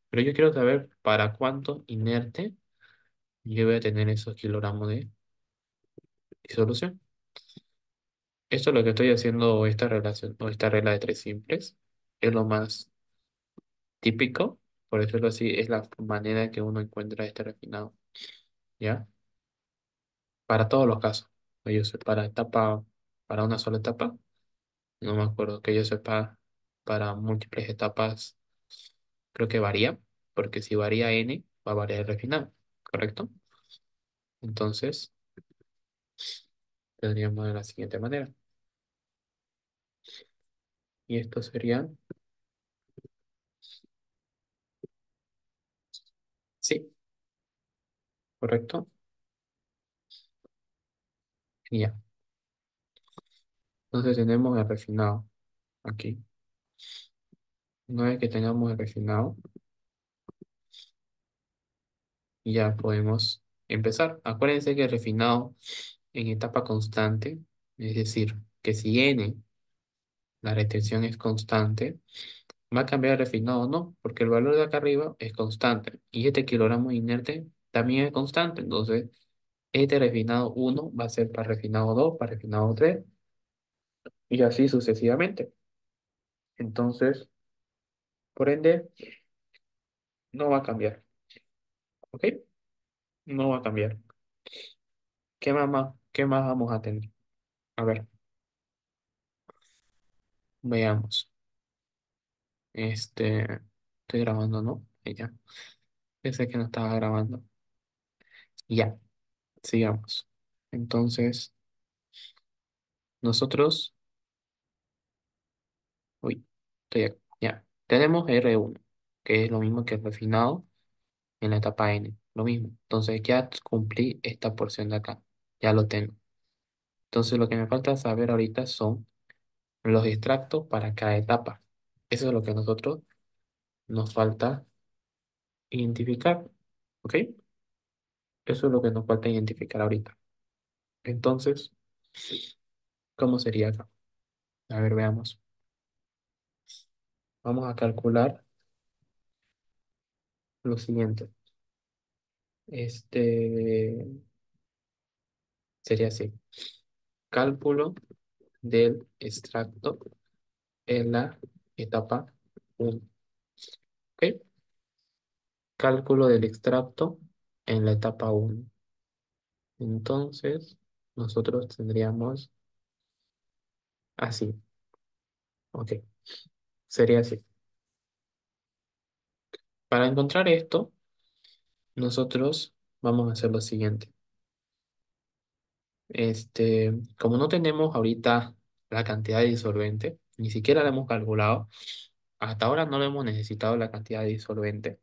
Pero yo quiero saber para cuánto inerte yo voy a tener esos kilogramos de disolución. Esto es lo que estoy haciendo, esta relación o esta regla de 3 simples. Es lo más típico, por decirlo así, es la manera que uno encuentra este refinado. ¿Ya? Para todos los casos. Yo sé, para etapa para una sola etapa. No me acuerdo que yo sepa para múltiples etapas, creo que varía, porque si varía n, va a variar el refinado, ¿correcto? Entonces, tendríamos de la siguiente manera. Y esto sería, sí, correcto. Y ya. Entonces tenemos el refinado aquí. Una vez que tengamos el refinado, ya podemos empezar. Acuérdense que el refinado en etapa constante, es decir, que si n, la retención es constante, va a cambiar el refinado o no, porque el valor de acá arriba es constante y este kilogramo inerte también es constante. Entonces, este refinado uno va a ser para refinado 2 para refinado 3 y así sucesivamente. Entonces, por ende, no va a cambiar. ¿Ok? No va a cambiar. Qué más vamos a tener? A ver, veamos. Estoy grabando, ¿no? Ya. Pensé que no estaba grabando. Ya, sigamos. Entonces, nosotros, uy, estoy aquí. Ya, tenemos R1, que es lo mismo que el refinado en la etapa N, lo mismo. Entonces, ya cumplí esta porción de acá, ya lo tengo. Entonces, lo que me falta saber ahorita son los extractos para cada etapa. Eso es lo que a nosotros nos falta identificar, ¿ok? Eso es lo que nos falta identificar ahorita. Entonces, ¿cómo sería acá? A ver, veamos. Vamos a calcular lo siguiente. Este sería así. Cálculo del extracto en la etapa uno. ¿Ok? Cálculo del extracto en la etapa uno. Entonces, nosotros tendríamos así. ¿Ok? Sería así. Para encontrar esto, nosotros vamos a hacer lo siguiente. Como no tenemos ahorita la cantidad de disolvente, ni siquiera la hemos calculado, hasta ahora no lo hemos necesitado la cantidad de disolvente.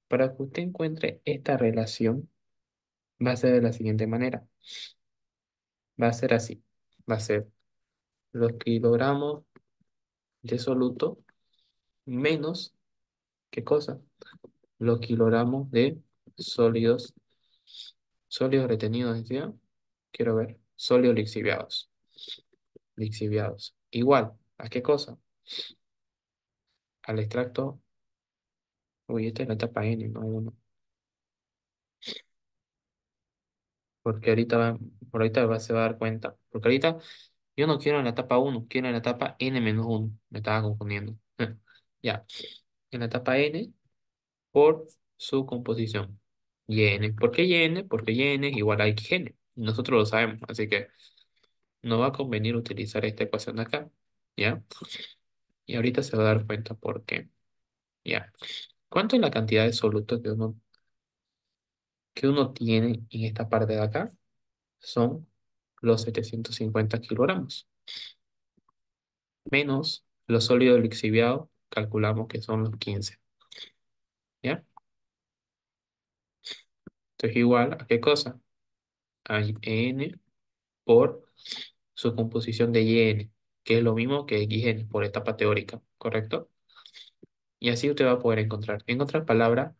Para que usted encuentre esta relación, va a ser de la siguiente manera. Va a ser así. Va a ser los kilogramos de soluto menos, ¿qué cosa? Los kilogramos de sólidos, sólidos retenidos, decía. Quiero ver. Sólidos lixiviados. Lixiviados. Igual, ¿a qué cosa? Al extracto. Uy, esta es la etapa N, no uno. Porque ahorita, por ahorita se va a dar cuenta. Porque ahorita yo no quiero en la etapa uno, quiero en la etapa N-1. Me estaba confundiendo. Ya. En la etapa N por su composición. Y N. ¿Por qué Y N? Porque Y N es igual a XN. Nosotros lo sabemos, así que no va a convenir utilizar esta ecuación de acá. ¿Ya? Y ahorita se va a dar cuenta por qué. ¿Ya? ¿Cuánto es la cantidad de soluto que uno tiene en esta parte de acá? Son los 750 kilogramos. Menos los sólidos lixiviados, calculamos que son los 15. ¿Ya? Entonces igual, ¿a qué cosa? A N por su composición de YN, que es lo mismo que XN por etapa teórica, ¿correcto? Y así usted va a poder encontrar. En otras palabras,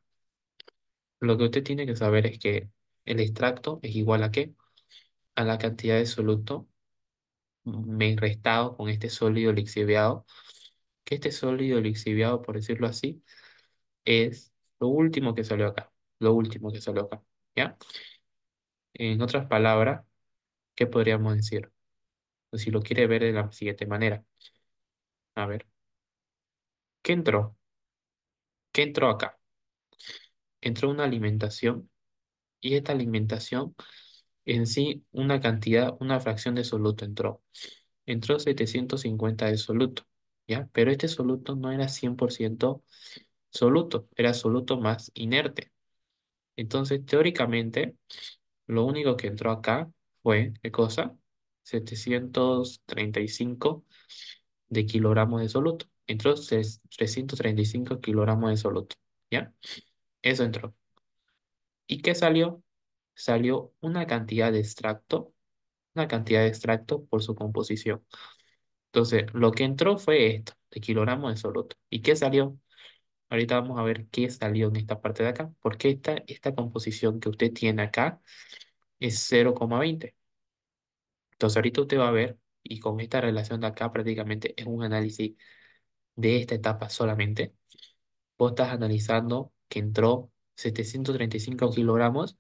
lo que usted tiene que saber es que el extracto es igual a ¿qué? A la cantidad de soluto me restado con este sólido lixiviado, que este sólido lixiviado, por decirlo así, es lo último que salió acá, lo último que salió acá, ¿ya? En otras palabras, ¿qué podríamos decir? Pues si lo quiere ver de la siguiente manera, a ver, ¿qué entró? ¿Qué entró acá? Entró una alimentación y esta alimentación en sí una cantidad, una fracción de soluto entró. Entró 750 de soluto, ¿ya? Pero este soluto no era 100% soluto, era soluto más inerte. Entonces, teóricamente, lo único que entró acá fue, ¿qué cosa? 735 de kilogramos de soluto. Entró 335 kilogramos de soluto, ¿ya? Eso entró. ¿Y qué salió? Salió una cantidad de extracto por su composición. Entonces, lo que entró fue esto, de kilogramos de soluto. ¿Y qué salió? Ahorita vamos a ver qué salió en esta parte de acá, porque esta composición que usted tiene acá es 0,20. Entonces, ahorita usted va a ver, y con esta relación de acá prácticamente es un análisis de esta etapa solamente. Vos estás analizando que entró 735 kilogramos.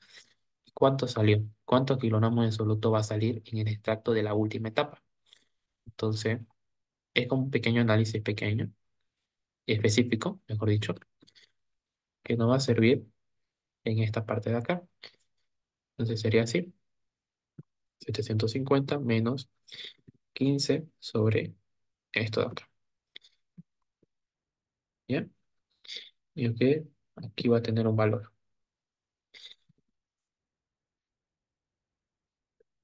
¿Cuánto salió? ¿Cuántos kilogramos de soluto va a salir en el extracto de la última etapa? Entonces, es como un pequeño análisis pequeño, específico, mejor dicho, que nos va a servir en esta parte de acá. Entonces sería así, 750 menos 15 sobre esto de acá. ¿Bien? Y ok, aquí va a tener un valor.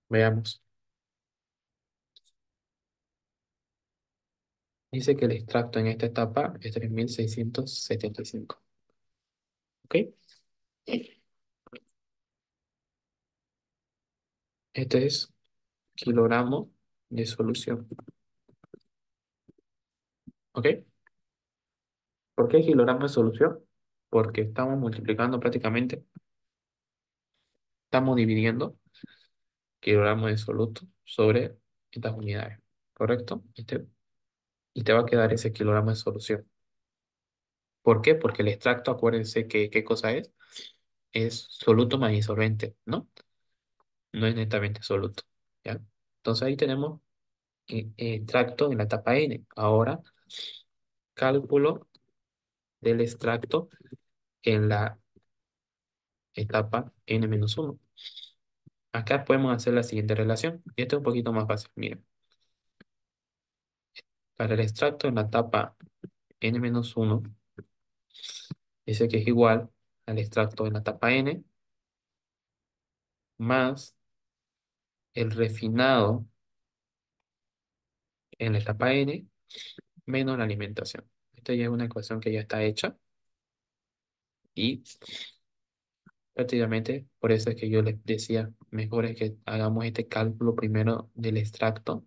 Veamos. Dice que el extracto en esta etapa es 3675. ¿Ok? Este es kilogramo de solución. ¿Ok? ¿Por qué kilogramo de solución? Porque estamos multiplicando prácticamente, estamos dividiendo kilogramos de soluto sobre estas unidades. ¿Correcto? Y te va a quedar ese kilogramo de solución. ¿Por qué? Porque el extracto, acuérdense que qué cosa es soluto más disolvente, ¿no? No es netamente soluto, ¿ya? Entonces ahí tenemos extracto en la etapa N. Ahora, cálculo del extracto en la etapa N-1. Acá podemos hacer la siguiente relación. Y esto es un poquito más fácil. Miren, para el extracto en la etapa N-1, dice que es igual al extracto en la etapa N más el refinado en la etapa N menos la alimentación. Esta ya es una ecuación que ya está hecha y prácticamente por eso es que yo les decía, mejor es que hagamos este cálculo primero del extracto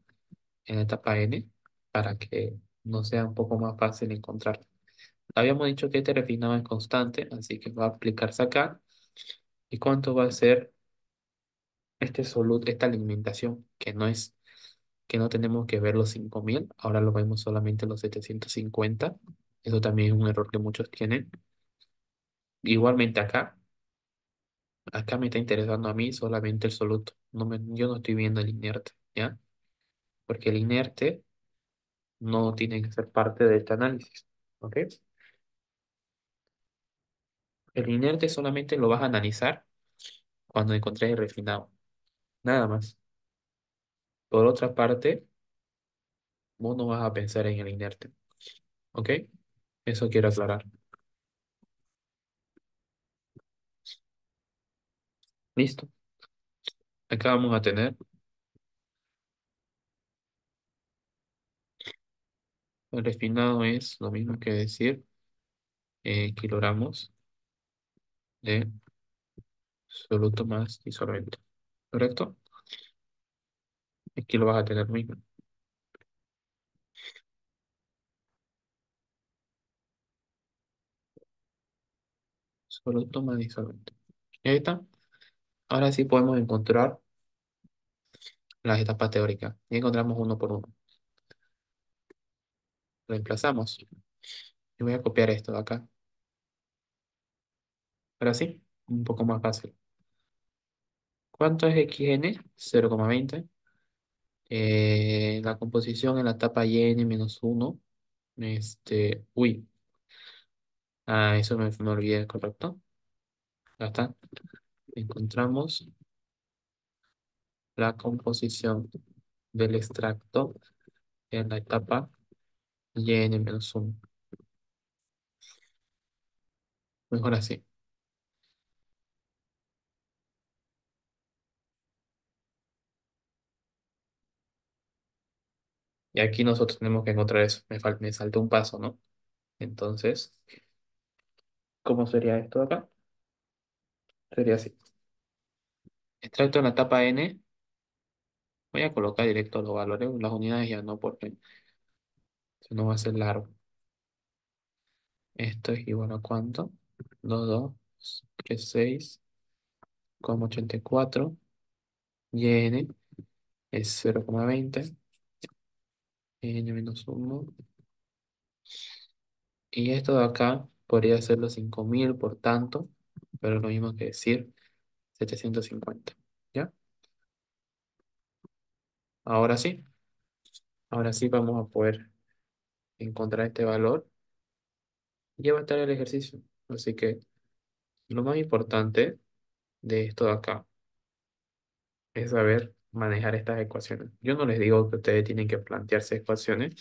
en la etapa N para que no sea un poco más fácil encontrar. Habíamos dicho que este refinado es constante, así que va a aplicarse acá. ¿Y cuánto va a ser este soluto, esta alimentación? Que no tenemos que ver los 5000, ahora lo vemos solamente los 750. Eso también es un error que muchos tienen. Igualmente acá me está interesando a mí solamente el soluto. Yo no estoy viendo el inerte, ¿ya? Porque el inerte no tiene que ser parte de este análisis, ¿ok? El inerte solamente lo vas a analizar cuando encontres el refinado, nada más. Por otra parte, vos no vas a pensar en el inerte, ¿ok? Eso quiero aclarar. Listo. Acá vamos a tener, el refinado es lo mismo que decir kilogramos de soluto más disolvente, ¿correcto? Aquí lo vas a tener mismo. Soluto más disolvente. Y ahí está. Ahora sí podemos encontrar las etapas teóricas. Y encontramos uno por uno. Reemplazamos. Y voy a copiar esto de acá. Ahora sí, un poco más fácil. ¿Cuánto es XN? 0,20. La composición en la etapa YN-1. Uy. Eso me olvidé, ¿correcto? Ya está. Encontramos la composición del extracto en la etapa yn-1. Mejor así. Y aquí nosotros tenemos que encontrar eso. Me saltó un paso, ¿no? Entonces, ¿cómo sería esto de acá? Sería así. Extracto en la etapa n. Voy a colocar directo los valores. Las unidades ya no, porque si no va a ser largo. Esto es igual a ¿cuánto? 2236,84. Y n es 0,20. N-1. Y esto de acá podría ser los 5000 por tanto, pero es lo mismo que decir 750. ¿Ya? Ahora sí. Ahora sí vamos a poder encontrar este valor y ya va a estar el ejercicio. Así que lo más importante de esto de acá es saber manejar estas ecuaciones. Yo no les digo que ustedes tienen que plantearse ecuaciones.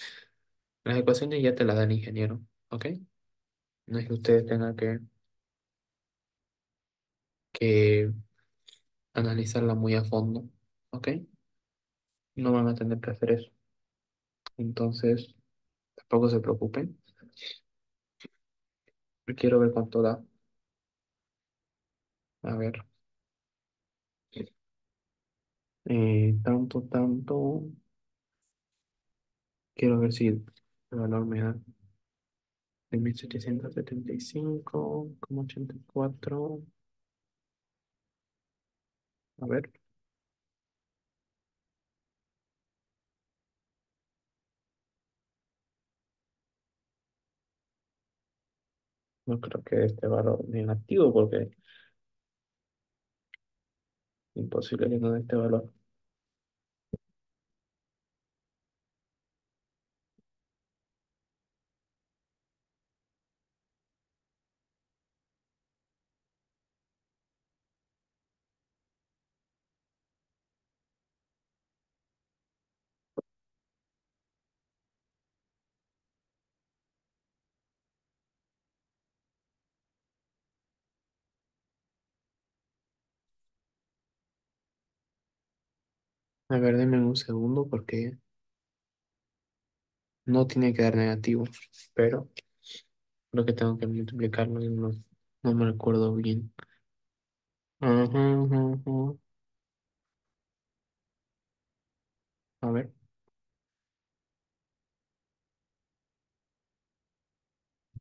Las ecuaciones ya te las da el ingeniero, ¿ok? No es que ustedes tengan que analizarla muy a fondo, ¿ok? No van a tener que hacer eso. Entonces, tampoco se preocupen. Yo quiero ver cuánto da. A ver. Tanto. Quiero ver si el valor me da de 1775,84. A ver. No creo que este valor negativo porque es imposible que no dé este valor. A ver, denme un segundo porque no tiene que dar negativo, pero creo que tengo que multiplicarlo y no me recuerdo bien. Ajá, ajá, ajá. A ver,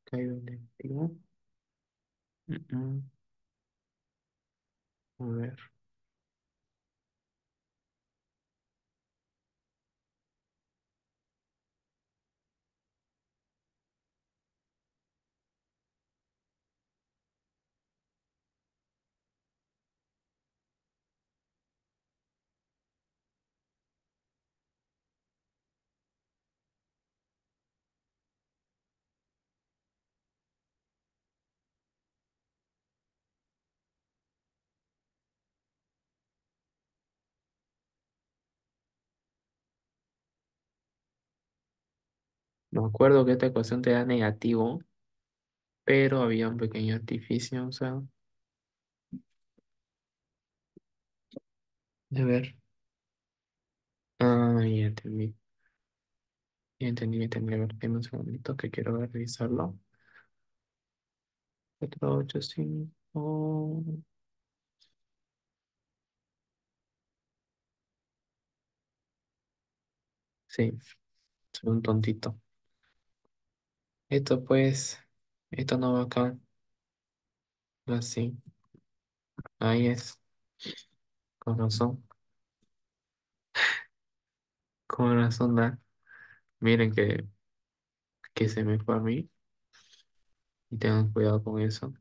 caigo en negativo. Mm, A ver, me acuerdo que esta ecuación te da negativo, pero había un pequeño artificio, o sea, de ver. Ah, ya entendí. Ya entendí, ya entendí. A ver, dame un segundito que quiero revisarlo. 485. Sí, soy un tontito. Esto pues, esto no va acá. Así. Ahí es. Con razón. Con razón da. Miren que se me fue a mí. Y tengan cuidado con eso.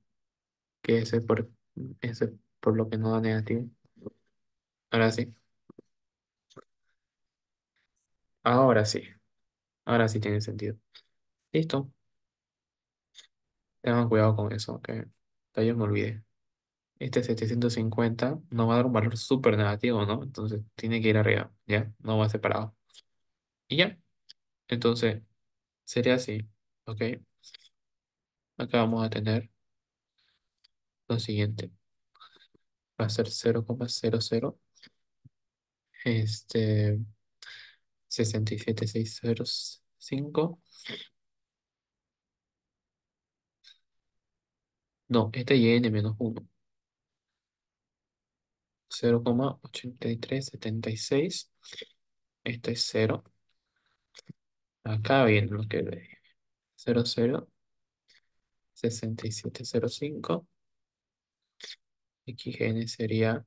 Que ese por lo que no da negativo. Ahora sí. Ahora sí. Ahora sí tiene sentido. Listo. Tengan cuidado con eso. Que yo me olvidé. Este 750 nos va a dar un valor súper negativo, ¿no? Entonces tiene que ir arriba, ¿ya? No va separado. Y ya, entonces sería así, ¿ok? Acá vamos a tener lo siguiente. Va a ser 0,00 este 67605. No, este y n menos uno. 0,8376. Este es cero. Acá viene lo que le dije. 006705. XN sería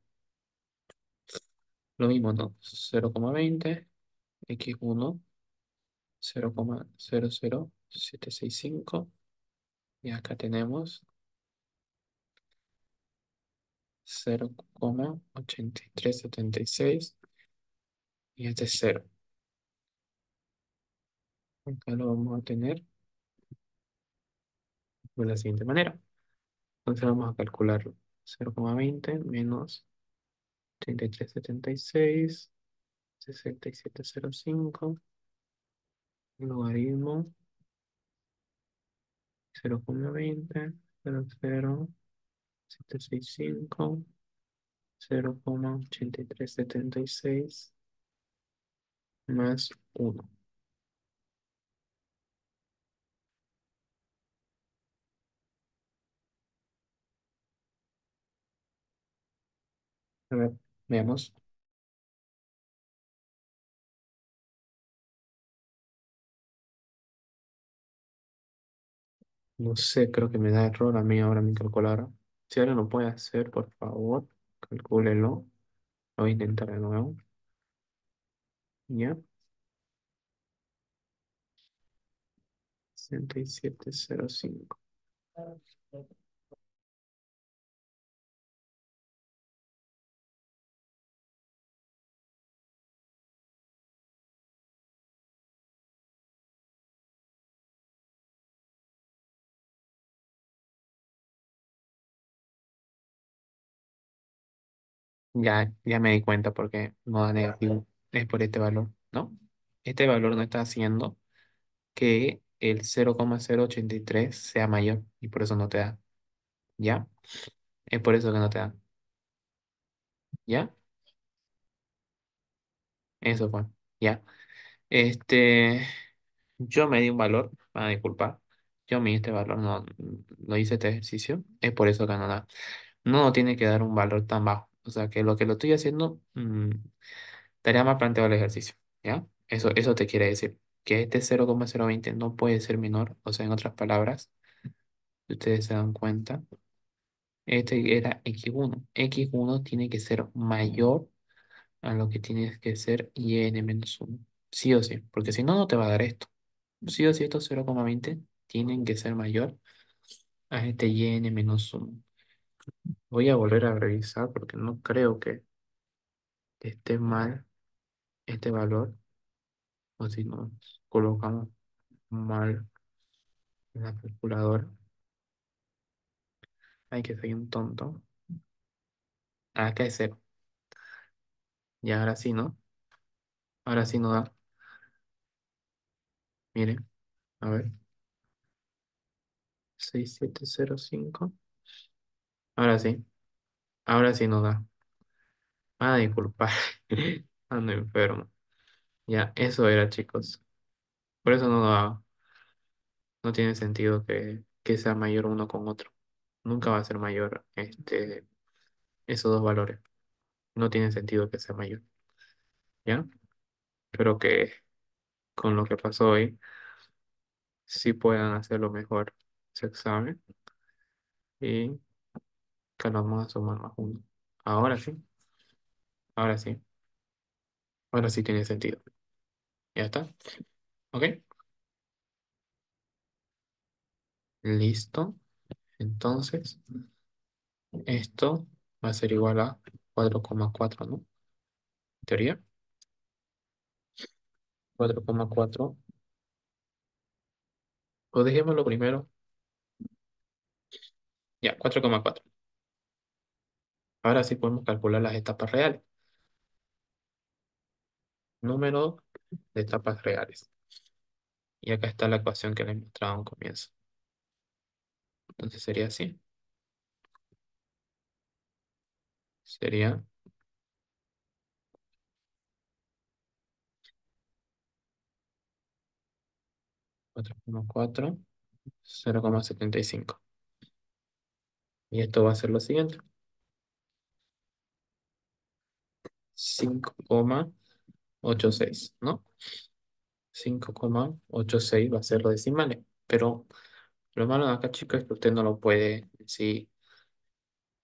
lo mismo, ¿no? 0,20. X1 0,00765. Y acá tenemos 0,8376. Y este es cero. Acá lo vamos a tener de la siguiente manera. Entonces vamos a calcularlo. 0,20 menos 3376, 6705, logaritmo 0,20, 0,0765, 0,8376 más uno. A ver, veamos. No sé, creo que me da error a mí ahora mi calculadora. Si ahora no puede hacer, por favor, calcúlelo. Lo voy a intentar de nuevo. Ya, 6705. Ya me di cuenta porque no da negativo. Es por este valor, ¿no? Este valor no está haciendo que el 0,083 sea mayor y por eso no te da. ¿Ya? Es por eso que no te da. ¿Ya? Eso fue. ¿Ya? Este, yo me di un valor, a disculpar. Yo me di este valor, no hice este ejercicio. Es por eso que no da. No tiene que dar un valor tan bajo. O sea que lo estoy haciendo, estaría más planteado el ejercicio. ¿Ya? Eso te quiere decir que este 0,020 no puede ser menor. O sea, en otras palabras, si ustedes se dan cuenta, este era X1. X1 tiene que ser mayor a lo que tiene que ser IN-1. Sí o sí, porque si no, no te va a dar esto. Sí o sí, estos 0,20 tienen que ser mayor a este IN-1. Voy a volver a revisar porque no creo que esté mal este valor. O si nos colocamos mal en la calculadora. Hay que ser un tonto. Acá es cero. Y ahora sí, ¿no? Ahora sí no da. Miren, a ver. 6705. Ahora sí. Ahora sí no da. Ah, disculpa. Ando enfermo. Ya, eso era, chicos. Por eso no tiene sentido que sea mayor uno con otro. Nunca va a ser mayor esos dos valores. No tiene sentido que sea mayor. ¿Ya? Espero que con lo que pasó hoy sí puedan hacerlo mejor ese examen y que lo vamos a sumar más uno. Ahora sí, ahora sí, ahora sí tiene sentido. ¿Ya está? ¿Ok? Listo. Entonces, esto va a ser igual a 4,4, ¿no? En teoría, 4,4. O dejémoslo primero. Ya, 4,4. Ahora sí podemos calcular las etapas reales. Número de etapas reales. Y acá está la ecuación que les mostraba a un comienzo. Entonces sería así. Sería 4,4, 0,75. Y esto va a ser lo siguiente. 5,86, ¿no? 5,86 va a ser lo decimales. Pero lo malo de acá, chicos, es que usted no lo puede sí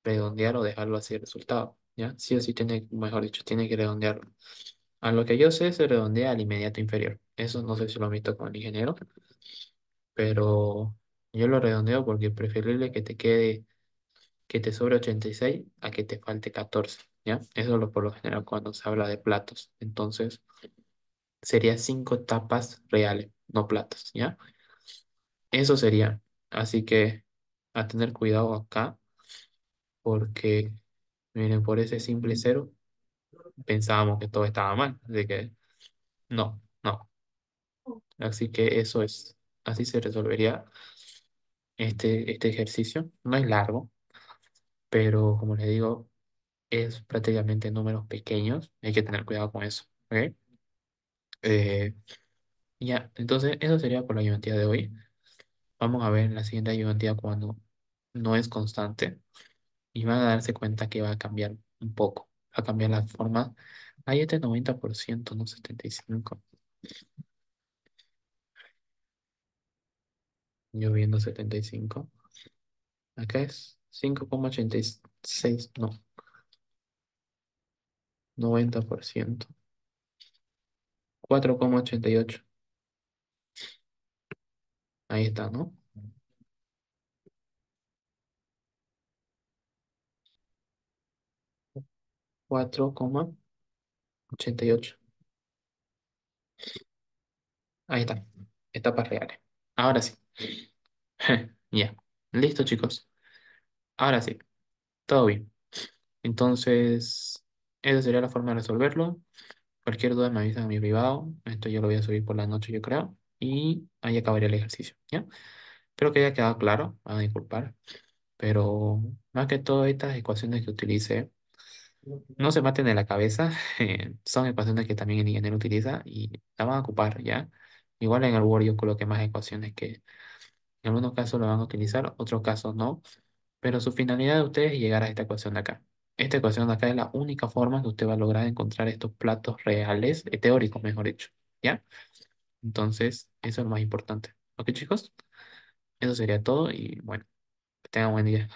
redondear o dejarlo así el resultado, ¿ya? Sí o sí tiene, mejor dicho, tiene que redondearlo. A lo que yo sé, se redondea al inmediato inferior. Eso no sé si lo han visto con el ingeniero, pero yo lo redondeo porque es preferible que te quede, que te sobre 86 a que te falte 14, ¿ya? Eso es lo por lo general cuando se habla de platos. Entonces, sería 5 tapas reales, no platos, ¿ya? Eso sería. Así que a tener cuidado acá, porque, miren, por ese simple cero pensábamos que todo estaba mal. Así que no, no. Así que eso es. Así se resolvería este ejercicio. No es largo, pero como les digo, es prácticamente números pequeños. Hay que tener cuidado con eso. ¿Ok? Eh, ya, entonces eso sería por la ayudantía de hoy. Vamos a ver la siguiente ayudantía cuando no es constante. Y van a darse cuenta que va a cambiar un poco. Va a cambiar la forma. Hay este 90%, no 75. Yo viendo 75. Acá es 5,86. No, 90%. 4,88. Ahí está, ¿no? 4,88. Ahí está. Etapas reales. Ahora sí. Ya. Listo, chicos. Ahora sí. Todo bien. Entonces, esa sería la forma de resolverlo. Cualquier duda me avisan a mi privado. Esto yo lo voy a subir por la noche, yo creo. Y ahí acabaría el ejercicio, ¿ya? Espero que haya quedado claro. Van a disculpar. Pero más que todo, estas ecuaciones que utilicé, no se maten en la cabeza. Son ecuaciones que también el ingeniero utiliza y la van a ocupar, ¿ya? Igual en el Word yo coloqué más ecuaciones que en algunos casos lo van a utilizar, otros casos no. Pero su finalidad de ustedes es llegar a esta ecuación de acá. Esta ecuación de acá es la única forma que usted va a lograr encontrar estos platos reales, teóricos, mejor dicho. ¿Ya? Entonces, eso es lo más importante. ¿Ok, chicos? Eso sería todo y bueno, que tengan buen día.